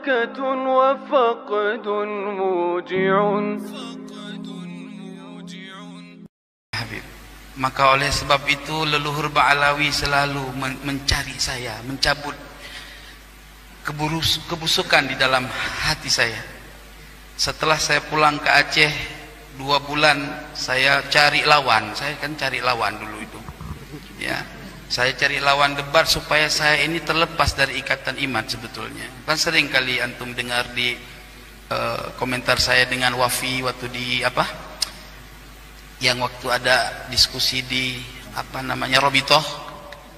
بركة وفقد موجع. Habib. Maka oleh sebab itu leluhur Ba'alawi selalu mencari saya, mencabut kebusukan di dalam hati saya. Setelah saya pulang ke Aceh 2 bulan, saya cari lawan. Saya kan cari lawan dulu itu, ya. Saya cari lawan debat supaya saya ini terlepas dari ikatan iman sebetulnya. Kan sering kali antum dengar di komentar saya dengan Wafi waktu di apa? Yang waktu ada diskusi di apa namanya Robitoh.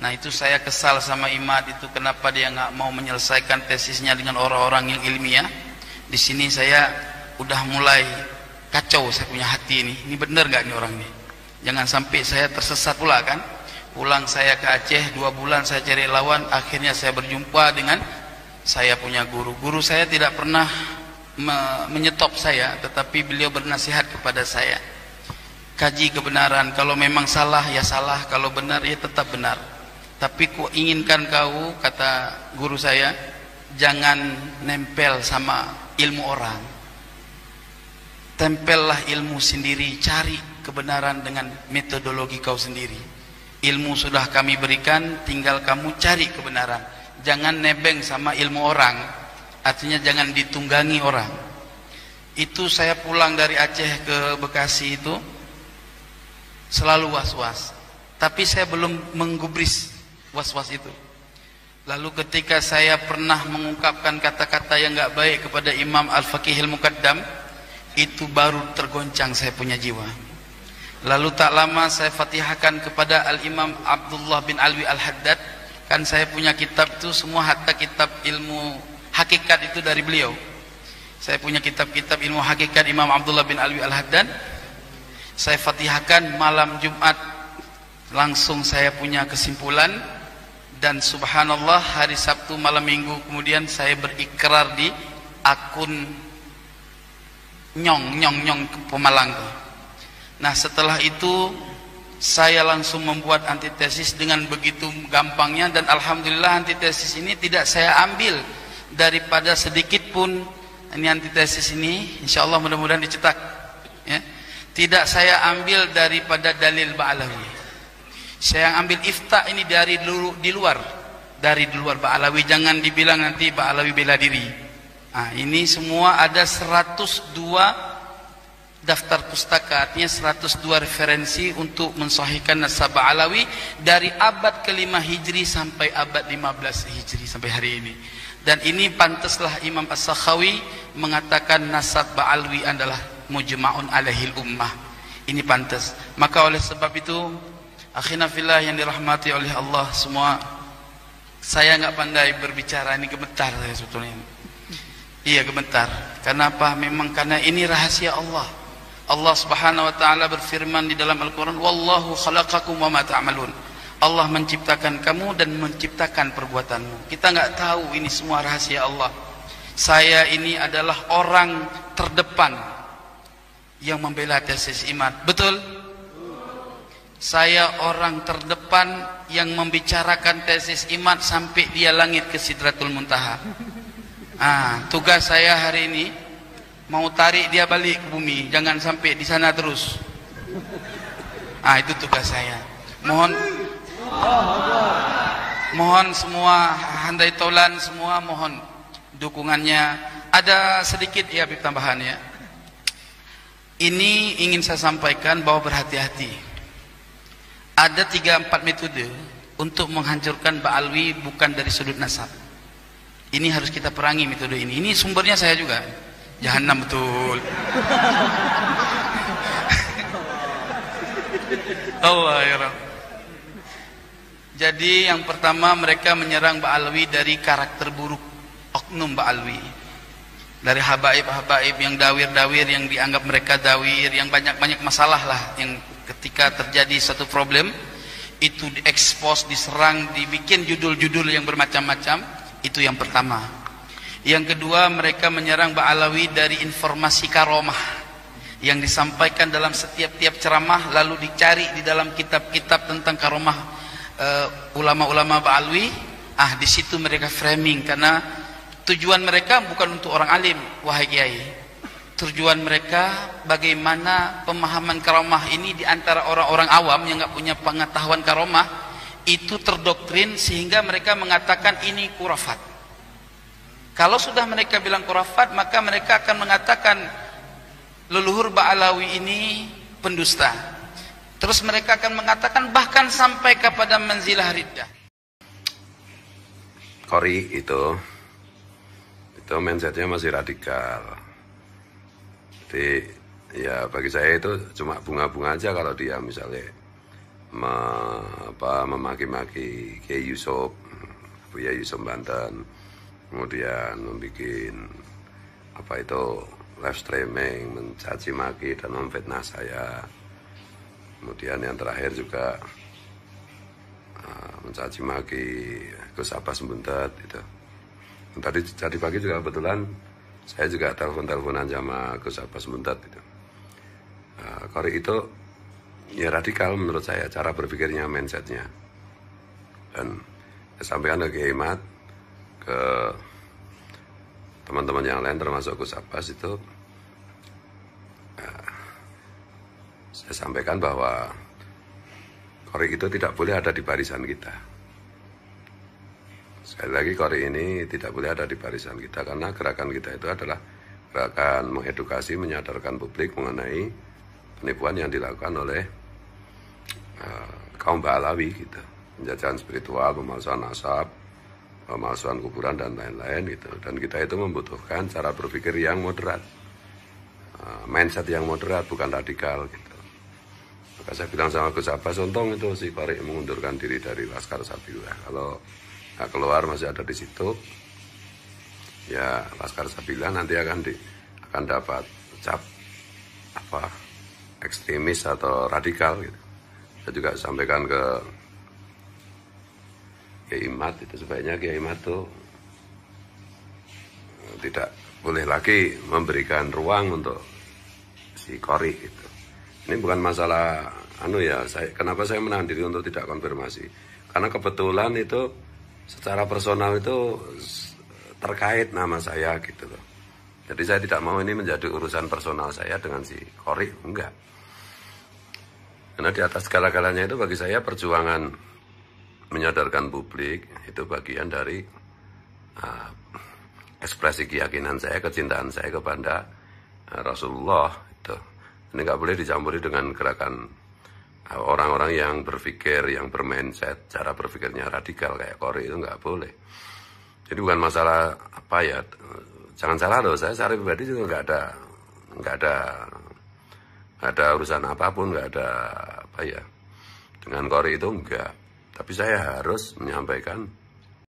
Nah itu saya kesal sama Imad itu, kenapa dia nggak mau menyelesaikan tesisnya dengan orang-orang yang ilmiah. Di sini saya udah mulai kacau, saya punya hati ini benar nggak nih orang ini? Jangan sampai saya tersesat pula kan. Pulang saya ke Aceh 2 bulan saya cari lawan, akhirnya saya berjumpa dengan saya punya guru. Guru saya tidak pernah menyetop saya, tetapi beliau bernasihat kepada saya, kaji kebenaran, kalau memang salah ya salah, kalau benar ya tetap benar. Tapi ku inginkan kau, kata guru saya, jangan nempel sama ilmu orang, tempellah ilmu sendiri, cari kebenaran dengan metodologi kau sendiri. Ilmu sudah kami berikan, tinggal kamu cari kebenaran. Jangan nebeng sama ilmu orang, artinya jangan ditunggangi orang. Itu saya pulang dari Aceh ke Bekasi itu selalu was-was, tapi saya belum menggubris was-was itu. Lalu ketika saya pernah mengungkapkan kata-kata yang enggak baik kepada Imam Al-Faqihil Muqaddam, itu baru tergoncang saya punya jiwa. Lalu tak lama saya fatihahkan kepada Al-Imam Abdullah bin Alwi Al-Haddad. Kan saya punya kitab itu semua, hatta kitab ilmu hakikat itu dari beliau. Saya punya kitab-kitab ilmu hakikat Imam Abdullah bin Alwi Al-Haddad. Saya fatihahkan malam Jumat, langsung saya punya kesimpulan. Dan subhanallah hari Sabtu malam Minggu kemudian saya berikrar di akun nyong Pemalang tuh. Nah setelah itu saya langsung membuat antitesis dengan begitu gampangnya, dan alhamdulillah antitesis ini tidak saya ambil daripada sedikit pun. Ini antitesis ini insyaallah mudah-mudahan dicetak, ya. Tidak saya ambil daripada dalil Ba'alawi. Saya ambil ifta ini dari di luar Ba'alawi. Jangan dibilang nanti Ba'alawi bela diri. Nah, ini semua ada 102 daftar pustaka, artinya 102 referensi untuk mensahihkan nasab Ba'alawi dari abad ke-5 Hijri sampai abad 15 Hijri sampai hari ini. Dan ini pantaslah Imam As-Sakhawi mengatakan nasab Ba'alawi adalah mujma'un alaihil ummah. Ini pantas. Maka oleh sebab itu, akhina fillah yang dirahmati oleh Allah semua, saya nggak pandai berbicara, ini gemetar saya sebetulnya. Iya gemetar. Kenapa? Memang karena ini rahasia Allah. Allah Subhanahu wa taala berfirman di dalam Al-Qur'an, "Wallahu khalaqakum wa ma ta'malun." Allah menciptakan kamu dan menciptakan perbuatanmu. Kita nggak tahu, ini semua rahasia Allah. Saya ini adalah orang terdepan yang membela tesis Imad. Betul? Saya orang terdepan yang membicarakan tesis Imad sampai dia langit ke Sidratul Muntaha. Tugas saya hari ini mau tarik dia balik ke bumi, jangan sampai di sana terus. Itu tugas saya. Mohon semua handai taulan semua, mohon dukungannya. Ada sedikit ya tambahan ya. Ini ingin saya sampaikan bahwa berhati-hati. Ada 3-4 metode untuk menghancurkan Ba'alawi bukan dari sudut nasab. Ini harus kita perangi metode ini. Ini sumbernya saya juga. Jahannam betul. Allah ya Rabb. Jadi yang pertama, mereka menyerang Ba'alawi dari karakter buruk oknum Ba'alawi. Dari habaib-habaib yang dawir-dawir, yang dianggap mereka dawir, yang banyak-banyak masalah lah, yang ketika terjadi satu problem itu diekspos, diserang, dibikin judul-judul yang bermacam-macam. Itu yang pertama. Yang kedua, mereka menyerang Ba'alawi dari informasi karomah yang disampaikan dalam setiap ceramah, lalu dicari di dalam kitab-kitab tentang karomah ulama-ulama Ba'alawi. Di situ mereka framing, karena tujuan mereka bukan untuk orang alim, wahai kiai. Tujuan mereka bagaimana pemahaman karomah ini di antara orang-orang awam yang nggak punya pengetahuan karomah itu terdoktrin sehingga mereka mengatakan ini khurafat. Kalau sudah mereka bilang khurafat, maka mereka akan mengatakan leluhur Ba'alawi ini pendusta. Terus mereka akan mengatakan bahkan sampai kepada manzilah riddah. Qori itu mindsetnya masih radikal. Jadi ya bagi saya itu cuma bunga-bunga aja kalau dia misalnya memaki-maki Kiai Yusuf, Buya Yusuf Banten, kemudian membuat live streaming, mencaci maki dan memfitnah saya. Kemudian yang terakhir juga mencaci maki Gus Abbas Buntet itu. Tadi pagi juga kebetulan saya juga telepon-teleponan sama Gus Abbas Buntet itu. Qori itu ya radikal menurut saya cara berpikirnya, mindsetnya. Dan saya sampaikan ke Kiai Mat, ke teman-teman yang lain termasuk Gus Abbas itu, saya sampaikan bahwa Qori itu tidak boleh ada di barisan kita. Sekali lagi Qori ini tidak boleh ada di barisan kita karena gerakan kita itu adalah gerakan mengedukasi, menyadarkan publik mengenai penipuan yang dilakukan oleh kaum Ba'alawi gitu. Penjajahan spiritual, pemalsuan nasab, pemalsuan kuburan dan lain-lain gitu. Dan kita itu membutuhkan cara berpikir yang moderat, mindset yang moderat, bukan radikal gitu. Maka saya bilang sama Gus Abbas, untung itu si Qori mengundurkan diri dari Laskar Sabillah. Kalau nggak keluar masih ada di situ, ya Laskar Sabillah nanti akan dapat cap ekstremis atau radikal gitu. Saya juga sampaikan ke Kiai Mat itu sebaiknya Kiai Mat itu tidak boleh lagi memberikan ruang untuk si Qori itu. Ini bukan masalah kenapa saya menahan diri untuk tidak konfirmasi? Karena kebetulan itu secara personal itu terkait nama saya gitu loh. Jadi saya tidak mau ini menjadi urusan personal saya dengan si Qori, enggak. Karena di atas segala-galanya itu bagi saya perjuangan menyadarkan publik itu bagian dari ekspresi keyakinan saya, kecintaan saya kepada Rasulullah itu. Ini nggak boleh dicampuri dengan gerakan orang-orang yang berpikir, yang bermindset, cara berpikirnya radikal kayak Qori itu nggak boleh. Jadi bukan masalah jangan salah loh, saya secara pribadi juga nggak ada urusan apapun, nggak ada dengan Qori itu enggak. Tapi saya harus menyampaikan